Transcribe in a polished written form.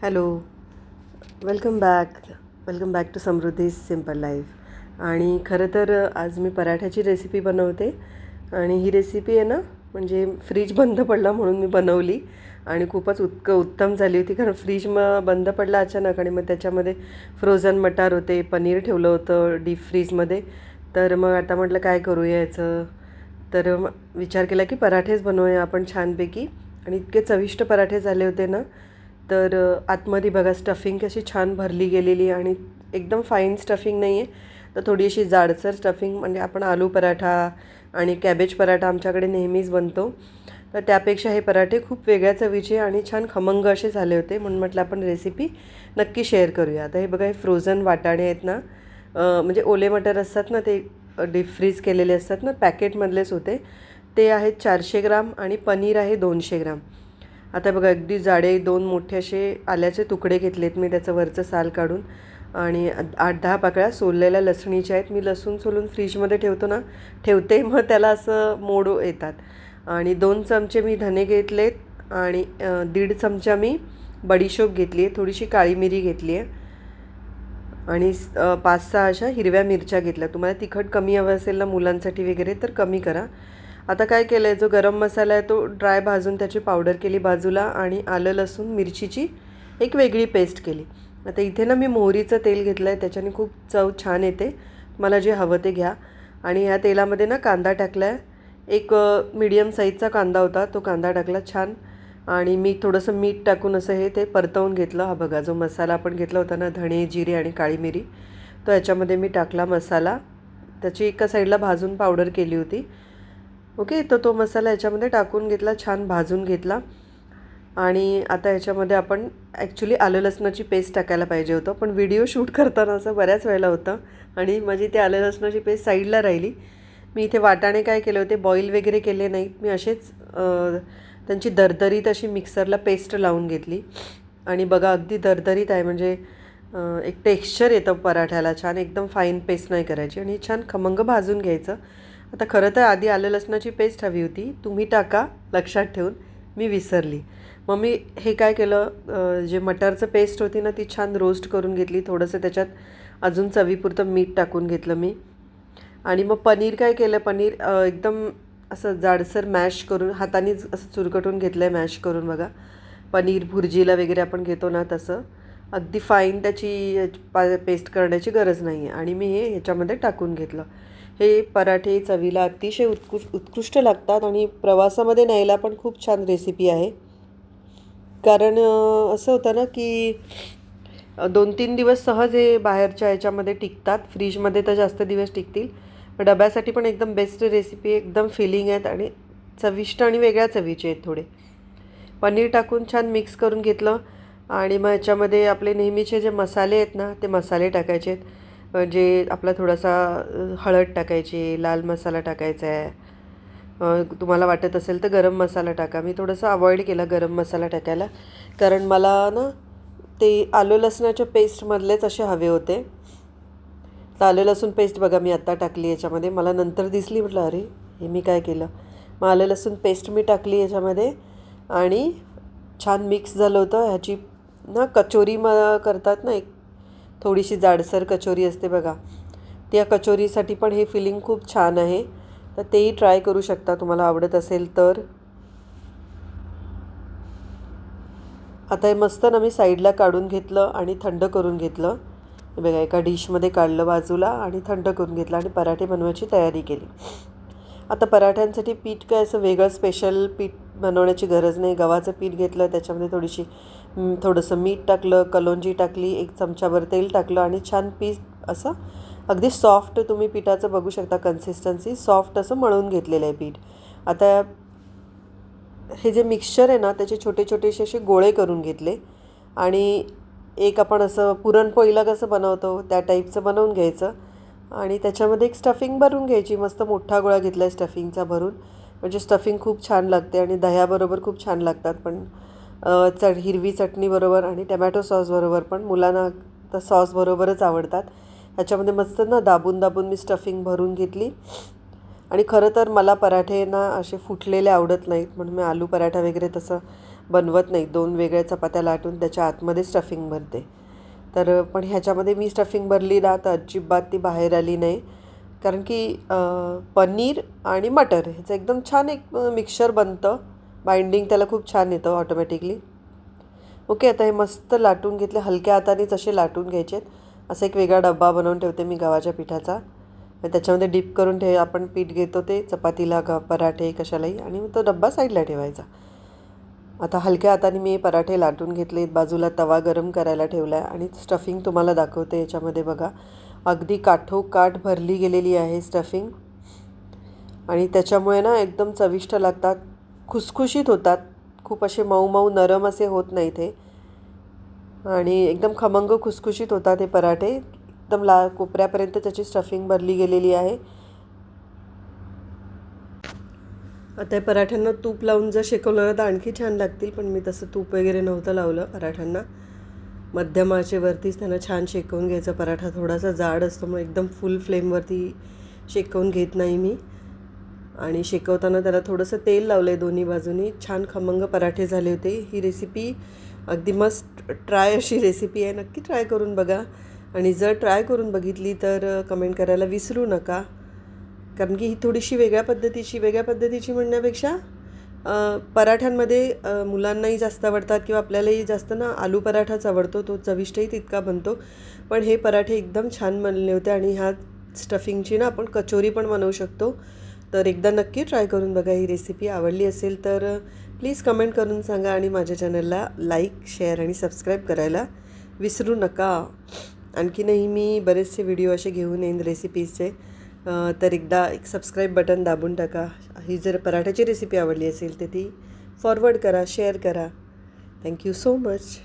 Hello, welcome back to Samruddhi's simple life. आणि खरं तर आज मी पराठ्याची रेसिपी बनवते. आणि ही रेसिपी आहे ना, म्हणजे फ्रीज बंद पडला म्हणून मी बनवली आणि खूपच उत्तम झाली होती. कारण फ्रीज बंद पडला अचानक आणि मग त्याच्यामध्ये फ्रोझन मटार होते, पनीर ठेवलं होतं डीप फ्रीजमध्ये. तर मग आता म्हटलं काय करूया याचं. तर विचार केला की पराठेच बनवूया आपण छानपैकी. आणि इतके चविष्ट पराठे झाले होते ना. तर आतमध्ये बघा स्टफिंग कशी छान भरली गेलेली आणि एकदम फाईन स्टफिंग नाही आहे, तर थोडी अशी जाडसर स्टफिंग. म्हणजे आपण आलू पराठा आणि कॅबेज पराठा आमच्याकडे नेहमीच बनतो, तर त्यापेक्षा हे पराठे खूप वेगळ्या चवीचे आणि छान खमंग असे झाले होते. म्हणून म्हटलं आपण रेसिपी नक्की शेअर करूया. आता हे बघा, हे फ्रोझन वाटाणे आहेत ना, म्हणजे ओले मटर असतात ना, ते डीप फ्रीज केलेले असतात ना, पॅकेटमधलेच होते. ते आहेत 400 ग्राम आणि पनीर आहे 200 ग्राम. आता बघा, अगदी जाडे 2 मोठे असे आल्याचे तुकडे घेतलेत मी, त्याचं वरचं साल काढून. आणि 8-10 पाकळ्या सोललेल्या लसणीच्या आहेत. मी लसूण सोलून फ्रीजमध्ये ठेवते, मग त्याला असं मोड येतात. आणि 2 चमचे मी धने घेतलेत आणि 1.5 चमचा मी बडीशोप घेतली आहे, थोडीशी काळी मिरी घेतली आहे आणि 5-6 अशा हिरव्या मिरच्या घेतल्या. तुम्हाला तिखट कमी हवं असेल ना मुलांसाठी वगैरे तर कमी करा. आता काय केलं आहे, जो गरम मसाला आहे तो ड्राय भाजून त्याची पावडर केली बाजूला आणि आलं लसूण मिरचीची एक वेगळी पेस्ट केली. आता इथे ना मी मोहरीचं तेल घेतलं आहे, त्याच्याने खूप चव छान येते. मला जे हवं ते घ्या. आणि ह्या तेलामध्ये ना कांदा टाकला आहे. एक मीडियम साईजचा कांदा होता, तो कांदा टाकला छान. आणि मी थोडंसं मीठ टाकून असं ते परतवून घेतलं. हा बघा, जो मसाला आपण घेतला होता ना, धणे जिरे आणि काळी मिरी, तो याच्यामध्ये मी टाकला मसाला. त्याची एका साईडला भाजून पावडर केली होती. ओके, तर तो मसाला याच्यामध्ये टाकून घेतला, छान भाजून घेतला. आणि आता याच्यामध्ये आपण ॲक्च्युली आलं लसणाची पेस्ट टाकायला पाहिजे होतं, पण व्हिडिओ शूट करताना असं बऱ्याच वेळेला होतं आणि माझी ती आलं लसणाची पेस्ट साईडला राहिली. मी इथे वाटाणे काय केले होते, बॉईल वगैरे केले नाहीत मी, असेच त्यांची दरदरीत अशी मिक्सरला पेस्ट लावून घेतली. आणि बघा, अगदी दरदरीत आहे, म्हणजे एक टेक्स्चर येतं पराठ्याला छान. एकदम फाईन पेस्ट नाही करायची आणि छान खमंग भाजून घ्यायचं. आता खरं तर आधी आलं लसणाची पेस्ट हवी होती, तुम्ही टाका लक्षात ठेवून, मी विसरली. मग मी हे काय केलं, जे मटारचं पेस्ट होती ना, ती छान रोस्ट करून घेतली. थोडंसं त्याच्यात अजून चवीपुरतं मीठ टाकून घेतलं मी. आणि मग पनीर काय केलं, पनीर एकदम असं जाडसर मॅश करून हातानेच असं चुरकटून घेतलं आहे, मॅश करून. बघा, पनीर भुर्जीला वगैरे आपण घेतो ना तसं. अगदी फाईन त्याची पेस्ट करण्याची गरज नाही आहे. आणि मी हे ह्याच्यामध्ये टाकून घेतलं. हे पराठे चवीला अतिशय उत्कृष्ट लागतात आणि प्रवासामध्ये न्यायला पण खूप छान रेसिपी आहे. कारण असं होतं ना की 2-3 दिवस सहज हे बाहेरच्या ह्याच्यामध्ये टिकतात, फ्रीजमध्ये तर जास्त दिवस टिकतील. डब्यासाठी पण एकदम बेस्ट रेसिपी, एकदम फिलिंग आहेत आणि चविष्ट आणि वेगळ्या चवीचे आहेत थोडे. पनीर टाकून छान मिक्स करून घेतलं. आणि मग ह्याच्यामध्ये आपले नेहमीचे जे मसाले आहेत ना, ते मसाले टाकायचे आहेत. म्हणजे आपला थोडासा हळद टाकायची, लाल मसाला टाकायचा आहे. तुम्हाला वाटत असेल तर गरम मसाला टाका. मी थोडंसं अवॉइड केलं गरम मसाला टाकायला, कारण मला ना ते आलं लसणाच्या पेस्टमधलेच असे हवे होते. तर आलं लसूण पेस्ट बघा मी आत्ता टाकली याच्यामध्ये. मला नंतर दिसली, म्हटलं अरे हे मी काय केलं. मग आलं लसूण पेस्ट मी टाकली याच्यामध्ये आणि छान मिक्स झालं होतं. ह्याची ना कचोरी करतात ना, एक थोडीशी जाडसर कचोरी असते बघा, त्या कचोरीसाठी पण हे फिलिंग खूप छान आहे. तर तेही ट्राय करू शकता तुम्हाला आवडत असेल तर. आता हे मस्त ना मी साईडला काढून घेतलं आणि थंड करून घेतलं. हे बघा, एका डिशमध्ये काढलं बाजूला आणि थंड करून घेतलं आणि पराठे बनवायची तयारी केली. आता पराठ्यांसाठी पीठ काय असं वेगळं स्पेशल पीठ बनवण्याची गरज नाही. गव्हाचं पीठ घेतलं, त्याच्यामध्ये थोडंसं मीठ टाकलं, कलोंजी टाकली, 1 चमचाभर तेल टाकलं आणि छान पीठ असं अगदी सॉफ्ट, तुम्ही पिठाचं बघू शकता कन्सिस्टन्सी, सॉफ्ट असं मळून घेतलेलं आहे पीठ. आता हे जे मिक्सचर आहे ना, त्याचे छोटे छोटेसे असे गोळे करून घेतले. आणि एक आपण असं पुरणपोळीला कसं बनवतो त्या टाईपचं बनवून घ्यायचं. आणि त्याच्यामध्ये एक स्टफिंग भरून घ्यायची. मस्त मोठा गोळा घेतला आहे स्टफिंगचा भरून, म्हणजे स्टफिंग खूप छान लागते आणि दह्याबरोबर खूप छान लागतात. पण हिरवी चटणीबरोबर आणि टमॅटो सॉसबरोबर पण, मुलांना तर सॉसबरोबरच आवडतात. ह्याच्यामध्ये मस्त ना दाबून दाबून मी स्टफिंग भरून घेतली. आणि खरं तर मला पराठे ना असे फुटलेले आवडत नाहीत, म्हणून मी आलू पराठा वगैरे तसं बनवत नाही, 2 वेगळ्या चपात्या लाटून त्याच्या आतमध्ये स्टफिंग भरते. तर पण ह्याच्यामध्ये मी स्टफिंग भरली ना तर अजिबात ती बाहेर आली नाही. कारण की पनीर आणि मटर ह्याचं एकदम छान एक मिक्सचर बनतं. बाइंडिंग त्याला खूप छान येतं ऑटोमॅटिकली. ओके, आता हे मस्त लाटून घेतले. हलक्या हातानेच असे लाटून घ्यायचे. असा एक वेगळा डब्बा बनवून ठेवते मी गव्हाच्या पिठाचा. त्याच्यामध्ये डिप करून आपण पीठ घेतो ते चपातीला पराठे कशालाही, आणि मग तो डब्बा साईडला ठेवायचा. आता हलक्या हाताने मी पराठे लाटून घेतले. बाजूला तवा गरम करायला ठेवला आहे आणि स्टफिंग तुम्हाला दाखवते. याच्यामध्ये बघा अगदी काठोकाठ भरली गेलेली आहे स्टफिंग, आणि त्याच्यामुळे ना एकदम चविष्ट लागतात, खुसखुशीत होतात. खूप असे मऊ मऊ नरम असे होत नाही ते, आणि एकदम खमंग खुसखुशीत होतात हे पराठे. एकदम कोपऱ्यापर्यंत त्याची स्टफिंग भरली गेलेली आहे. आता या पराठ्यांना तूप लावून जर शेकवलं तर आणखी छान लागतील, पण मी तसं तूप वगैरे नव्हतं लावलं पराठ्यांना. मध्यम आचेवरतीच त्यांना छान शेकवून घ्यायचा. पराठा थोडासा जाड असतो मग एकदम फुल फ्लेमवरती शेकवून घेत नाही मी, आणि शेकवताना त्याला थोडंसं तेल लावलं आहे दोन्ही बाजूनी. छान खमंग पराठे झाले होते. ही रेसिपी अगदी मस्त ट्राय अशी रेसिपी आहे, नक्की ट्राय करून बघा. आणि जर ट्राय करून बघितली तर कमेंट करायला विसरू नका, कारण की ही थोडीशी वेगळ्या पद्धतीची म्हणण्यापेक्षा पराठ्यांमध्ये मुलांनाही जास्त आवडतात किंवा आपल्यालाही जास्त ना आलू पराठाच आवडतो, तो चविष्टही तितका बनतो. पण हे पराठे एकदम छान बनले होते, आणि ह्या स्टफिंगची ना आपण कचोरी पण बनवू शकतो. तर एकदा नक्की ट्राय करून बघा. ही रेसिपी आवडली असेल तर प्लीज कमेंट करून सांगा, आणि माझ्या चॅनलला लाईक, शेअर आणि सबस्क्राईब करायला विसरू नका. आणखीनही मी बरेचसे व्हिडिओ असे घेऊन येईन रेसिपीजचे. तर एकदा एक सबस्क्राईब बटन दाबून टाका. ही जर पराठ्याची रेसिपी आवडली असेल तर ती फॉरवर्ड करा, शेअर करा. Thank you so much.